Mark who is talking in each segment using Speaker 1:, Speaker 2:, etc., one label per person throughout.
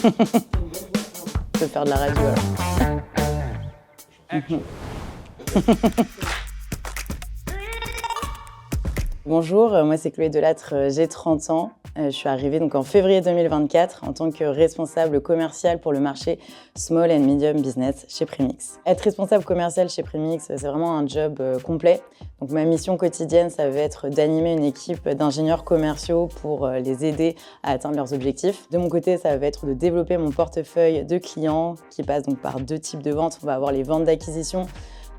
Speaker 1: Je peux faire de la radio alors. Bonjour, moi c'est Chloé Delattre, j'ai 30 ans. Je suis arrivée donc en février 2024 en tant que responsable commercial pour le marché Small and Medium Business chez Premix. Être responsable commercial chez Premix, c'est vraiment un job complet. Donc ma mission quotidienne, ça va être d'animer une équipe d'ingénieurs commerciaux pour les aider à atteindre leurs objectifs. De mon côté, ça va être de développer mon portefeuille de clients qui passe donc par deux types de ventes. On va avoir les ventes d'acquisition.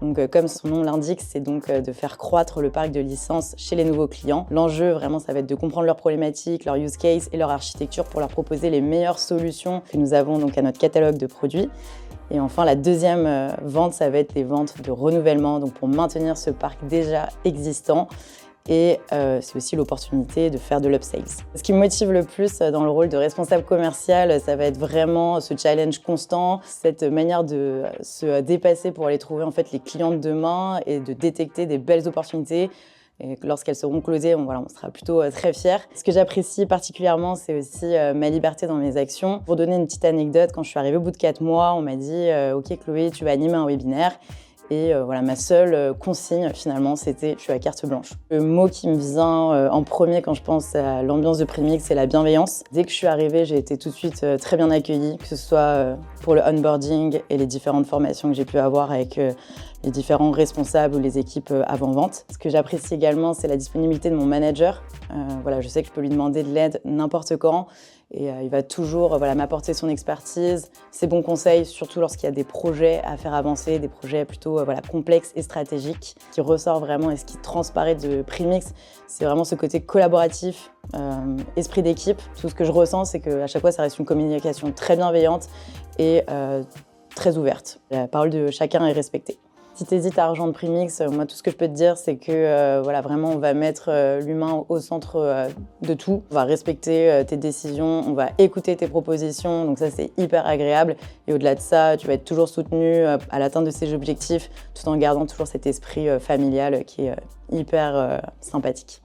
Speaker 1: Donc, comme son nom l'indique, c'est donc de faire croître le parc de licences chez les nouveaux clients. L'enjeu, vraiment, ça va être de comprendre leurs problématiques, leurs use cases et leur architecture pour leur proposer les meilleures solutions que nous avons donc à notre catalogue de produits. Et enfin, la deuxième vente, ça va être les ventes de renouvellement, donc pour maintenir ce parc déjà existant. Et c'est aussi l'opportunité de faire de l'upsales. Ce qui me motive le plus dans le rôle de responsable commercial, ça va être vraiment ce challenge constant, cette manière de se dépasser pour aller trouver en fait les clients de demain et de détecter des belles opportunités. Et lorsqu'elles seront closées, on sera plutôt très fiers. Ce que j'apprécie particulièrement, c'est aussi ma liberté dans mes actions. Pour donner une petite anecdote, quand je suis arrivée au bout de 4 mois, on m'a dit « Ok Chloé, tu vas animer un webinaire ». Et ma seule consigne, finalement, c'était « je suis à carte blanche ». Le mot qui me vient en premier quand je pense à l'ambiance de Premix, c'est la bienveillance. Dès que je suis arrivée, j'ai été tout de suite très bien accueillie, que ce soit pour le onboarding et les différentes formations que j'ai pu avoir avec les différents responsables ou les équipes avant-vente. Ce que j'apprécie également, c'est la disponibilité de mon manager. Je sais que je peux lui demander de l'aide n'importe quand. Et il va toujours m'apporter son expertise, ses bons conseils, surtout lorsqu'il y a des projets à faire avancer, des projets plutôt complexes et stratégiques. Ce qui ressort vraiment et ce qui transparaît de Premix, c'est vraiment ce côté collaboratif, esprit d'équipe. Tout ce que je ressens, c'est qu'à chaque fois, ça reste une communication très bienveillante et très ouverte. La parole de chacun est respectée. Si tu hésites à rejoindre Premix, moi tout ce que je peux te dire, c'est que vraiment on va mettre l'humain au centre de tout. On va respecter tes décisions, on va écouter tes propositions, donc ça c'est hyper agréable. Et au-delà de ça, tu vas être toujours soutenu à l'atteinte de ces objectifs, tout en gardant toujours cet esprit familial qui est hyper sympathique.